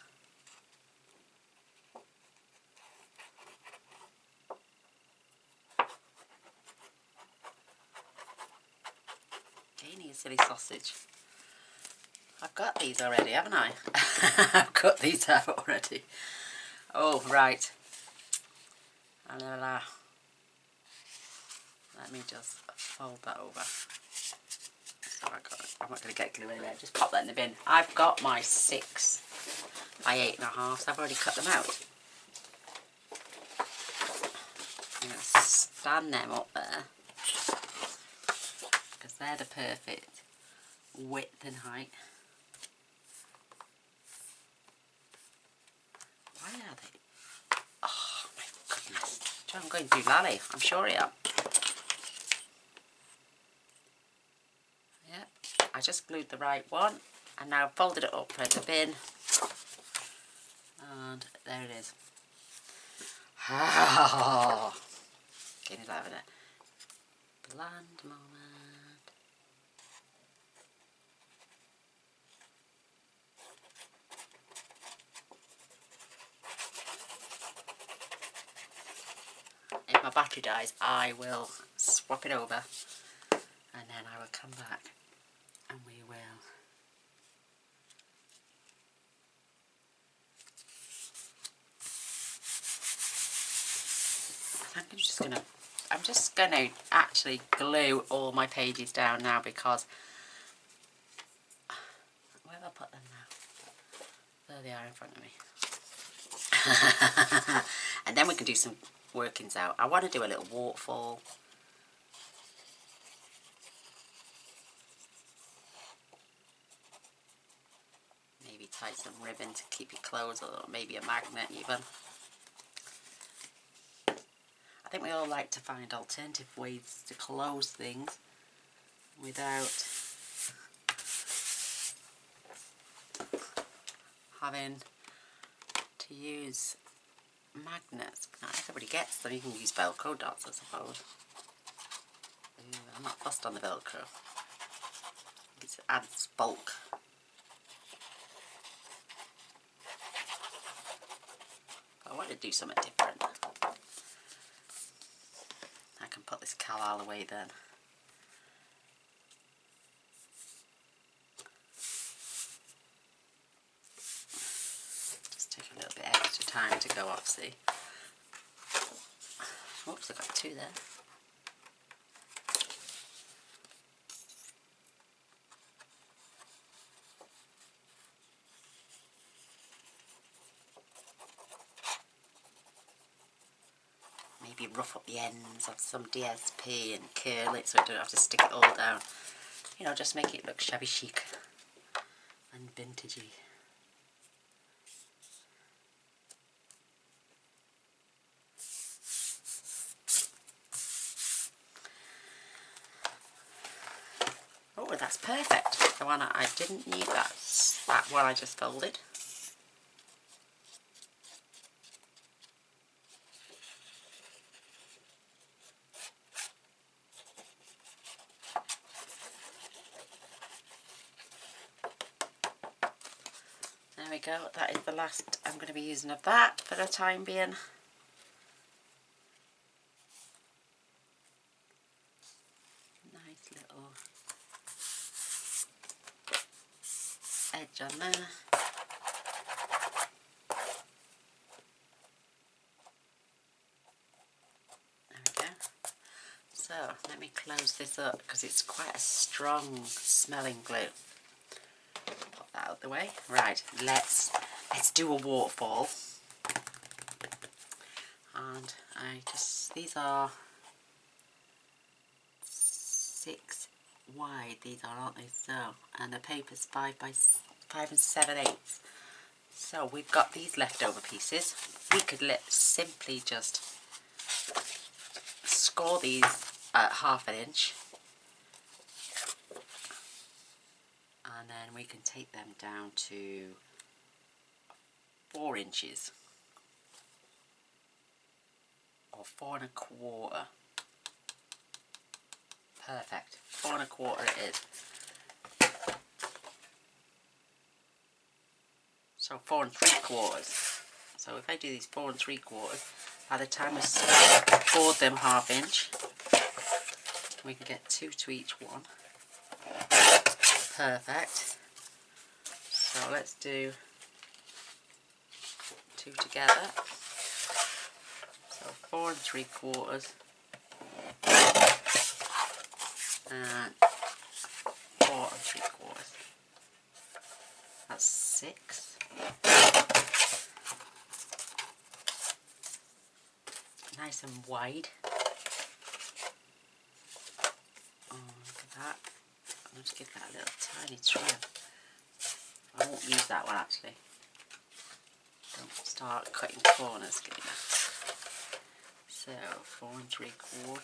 Gaynor, you silly sausage. I've got these already, haven't I? I've cut these out already. Oh, right. And let me just fold that over. So I'm not going to get glue anywhere. Just pop that in the bin. I've got my 6 by 8.5. So I've already cut them out. I'm going to stand them up there because they're the perfect width and height. Why are they? Oh my goodness. I'm going to do lally. I'm sure I am. Yep. I just glued the right one and now folded it up in the bin. And there it is. Oh, getting it out of it. Bland moment. If my battery dies, I will swap it over and then I will come back and we will I'm just gonna actually glue all my pages down now because where have I put them now? There they are in front of me. And then we can do some workings out. I want to do a little waterfall. Maybe tie some ribbon to keep it closed, or maybe a magnet even. I think we all like to find alternative ways to close things without having to use magnets. Not everybody gets them. You can use Velcro dots, I suppose. I'm not fussed on the Velcro. It adds bulk. But I want to do something different. I can put this cal away then. Just take a little bit extra time to go off, see. Whoops, I got 2 there. Maybe rough up the ends of some DSP and curl it so I don't have to stick it all down. You know, just make it look shabby chic and vintagey. Oh, that's perfect. The one I didn't need, that's that one I just folded. There we go, that is the last I'm going to be using of that for the time being. Nice little edge on there. There we go. So let me close this up because it's quite a strong smelling glue. Pop that out of the way. Right, let's do a waterfall. And these are 6 wide, these are, aren't they? So, and the paper's 5 and 7/8. So we've got these leftover pieces. We could simply just score these at 1/2 inch, and then we can take them down to 4 inches or 4 1/4. Perfect, 4 1/4 it is. So 4 3/4. So if I do these 4 3/4, by the time we scored them 1/2 inch, we can get 2 to each one. Perfect. So let's do 2 together. So 4 3/4 and 4 3/4. That's 6. Nice and wide. Oh, look at that. I'll just give that a little tiny trim. I won't use that one actually. Don't start cutting corners, Lena. So 4 3/4.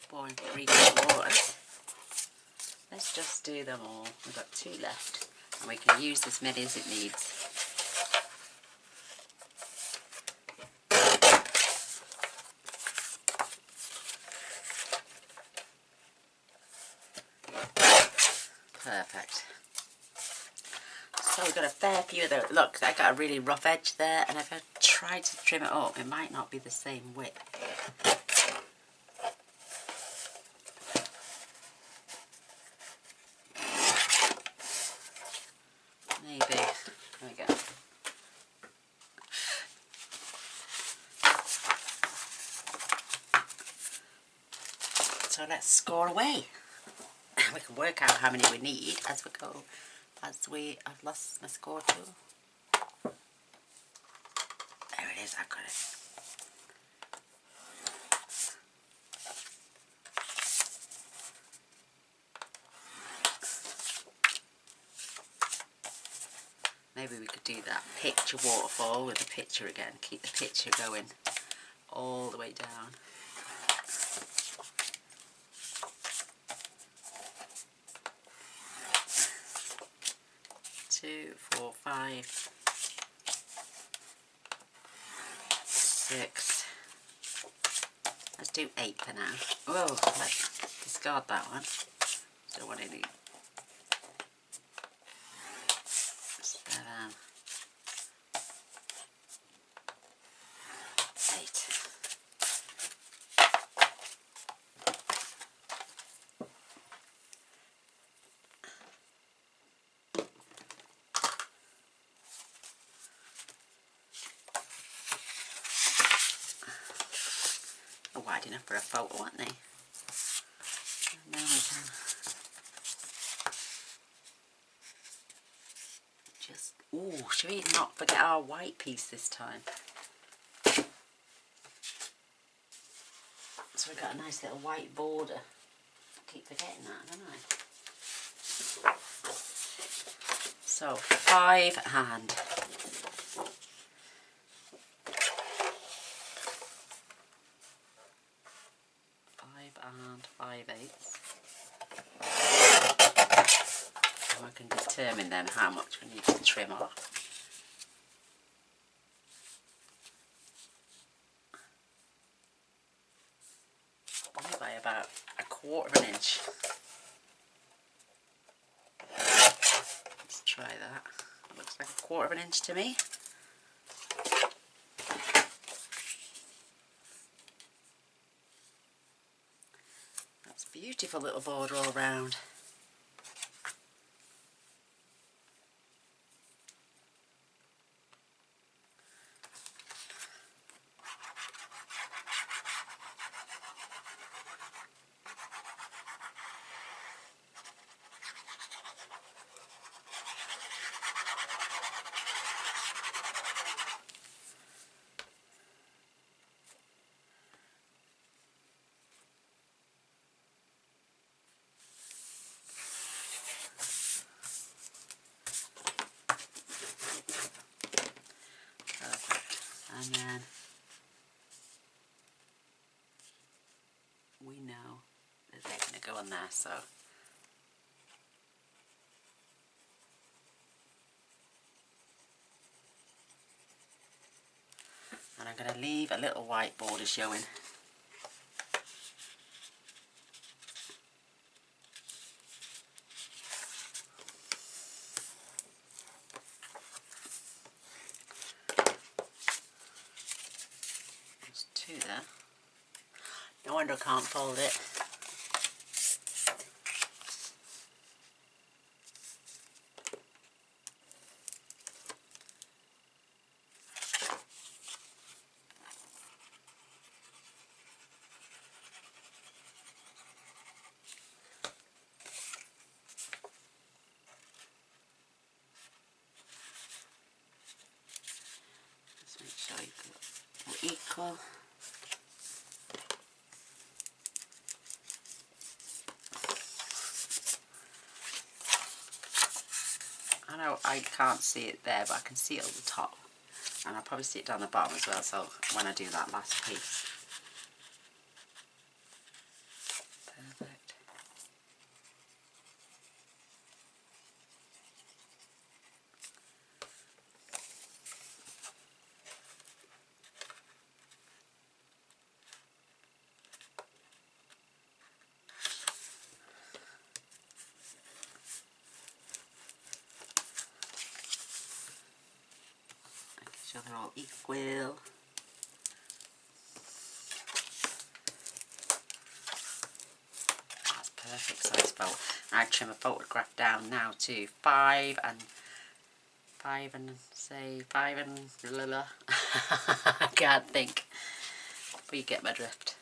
4 3/4. Let's just do them all. We've got 2 left, and we can use as many as it needs. Perfect. So we've got a fair few of those. Look, I got a really rough edge there, and if I try to trim it up, it might not be the same width. Maybe. There we go. So let's score away. We can work out how many we need as we go. I've lost my score tool. There it is, I've got it. Maybe we could do that picture waterfall with the picture again. Keep the picture going all the way down. Two, 4, 5, 6. Let's do 8 for now. Oh, let's discard that one. So what I need. 7, 8. wide enough for a photo, aren't they? And then we can just, ooh, should we not forget our white piece this time? So we've got a nice little white border. I keep forgetting that, don't I? So 5 and 5/8. And I can determine then how much we need to trim off. Only by about 1/4 of an inch. Let's try that. Looks like 1/4 of an inch to me. That's a beautiful little border all round. And then we know that they're going to go on there, so and I'm going to leave a little white border showing. There's 2 there. No wonder I can't fold it. Let's make sure they're equal. I know I can't see it there, but I can see it at the top, and I'll probably see it down the bottom as well, so when I do that last piece. Perfect. Making sure they're all equal. Perfect size fold. I trim a photograph down now to 5 and say 5 and blah, blah. I can't think, but you get my drift.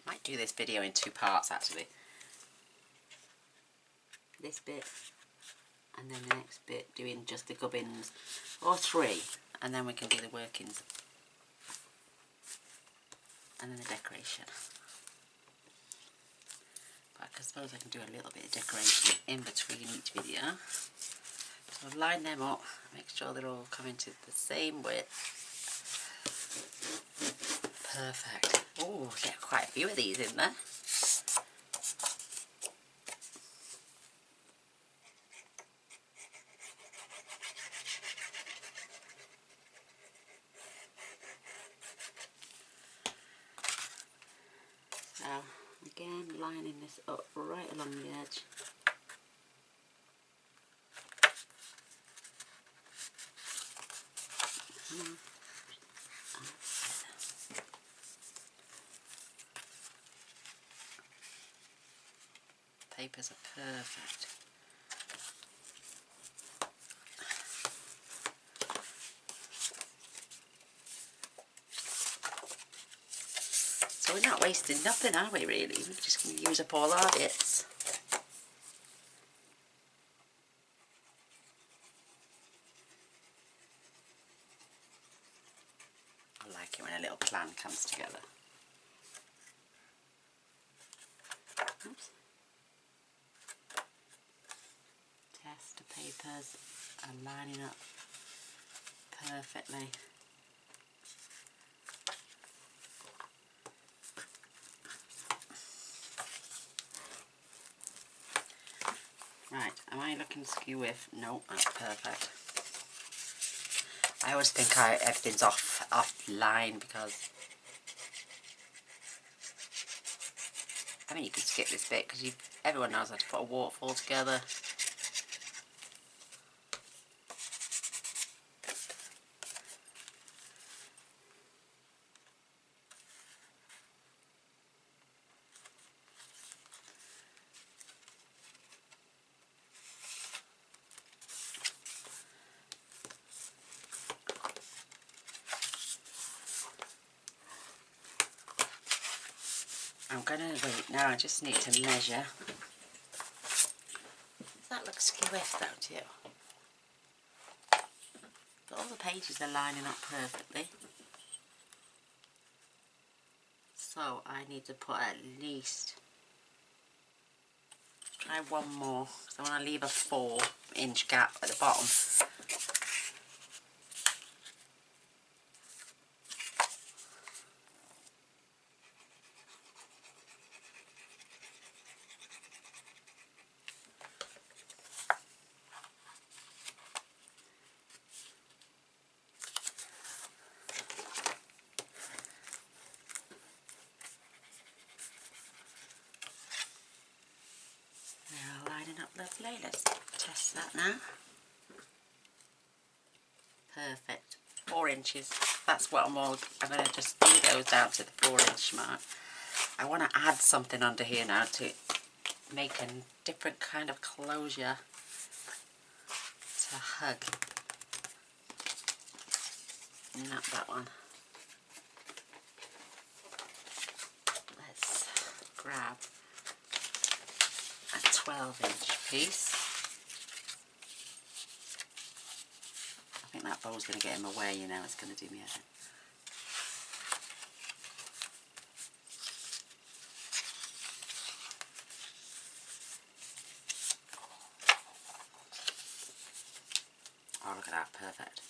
Might do this video in 2 parts actually. This bit and then the next bit doing just the gubbins, or 3, and then we can do the workings and then the decoration. But I suppose I can do a little bit of decoration in between each video. So I've lined them up, make sure they're all coming to the same width. Perfect. Oh, get quite a few of these in there. So again, lining this up right along the edge. papers are perfect. So we're not wasting nothing, are we, really? We're just going to use up all our bits. I like it when a little plan comes together. Oops. Test the papers are lining up perfectly. Right, am I looking skew with? No, that's perfect. I always think everything's offline because I mean you can skip this bit because everyone knows how to put a waterfall together. I'm gonna wait now. I just need to measure. Does that look skew-iff though to you? But all the pages are lining up perfectly. So I need to put at least, try one more, because I want to leave a 4-inch gap at the bottom. They're all lining up lovely. Let's test that now. Perfect. 4 inches. That's what I'm going to just do those down to the 4-inch mark. I want to add something under here now to make a different kind of closure to hug. Not that one. Let's grab a 12-inch piece. I think that bow's going to get in my way, you know, it's going to do me a... Oh, look at that, perfect.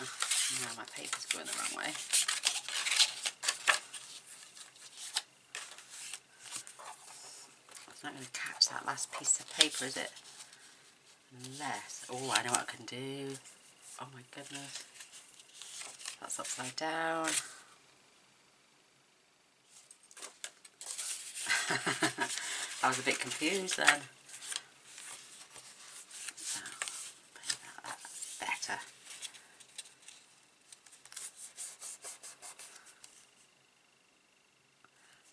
Oh, now my paper's going the wrong way. It's not going to catch that last piece of paper, is it? Unless... Oh, I know what I can do. Oh my goodness. That's upside down. I was a bit confused then. So, that's better.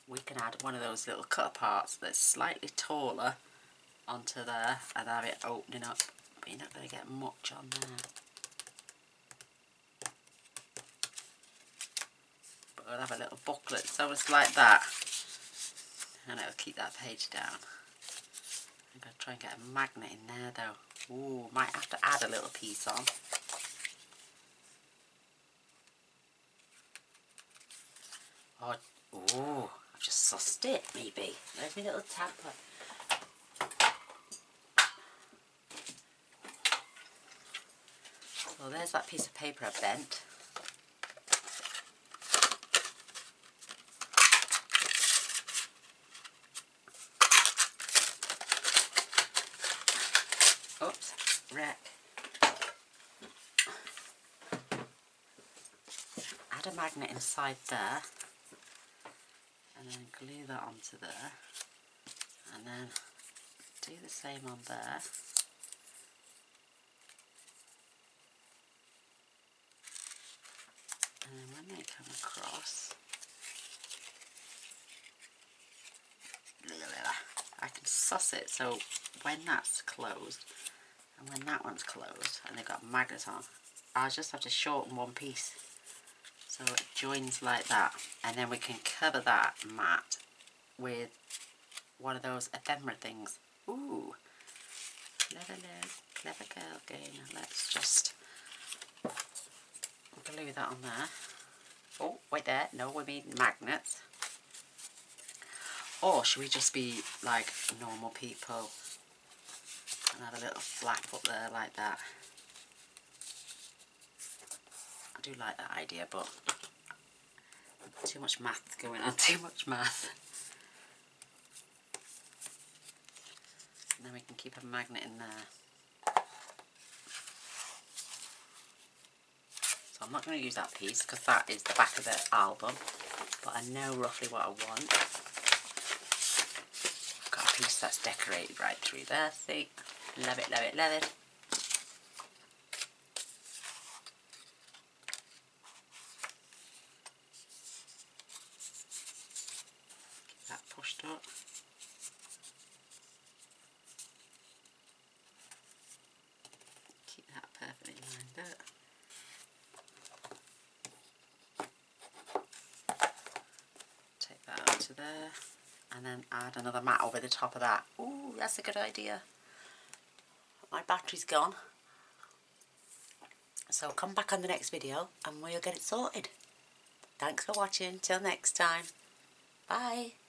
We can add one of those little cut parts that's slightly taller onto there and have it opening up, but you're not going to get much on there. But we'll have a little booklet, so it's like that, and it'll keep that page down. I'm going to try and get a magnet in there though. Ooh, might have to add a little piece on. Oh, ooh, I've just sussed it maybe. There's my little tamper. So there's that piece of paper I bent. Oops, wreck. Add a magnet inside there, and then glue that onto there, and then do the same on there. And then when they come across, suss it so when that's closed and when that one's closed and they've got magnets on, I'll just have to shorten one piece so it joins like that, and then we can cover that mat with one of those ephemera things. Ooh, clever girl Gaynor. Let's just glue that on there. Oh, wait there. No, we need magnets. Or should we just be like normal people and have a little flap up there like that? I do like that idea, but too much math going on, too much math. And then we can keep a magnet in there. So I'm not going to use that piece because that is the back of the album, but I know roughly what I want. I've got a piece that's decorated right through there, see? Love it, love it, love it. Get that pushed up. Keep that perfectly lined up. Take that onto there and then add another mat over the top of that. Ooh, that's a good idea. My battery's gone. So come back on the next video and we'll get it sorted. Thanks for watching. Till next time. Bye.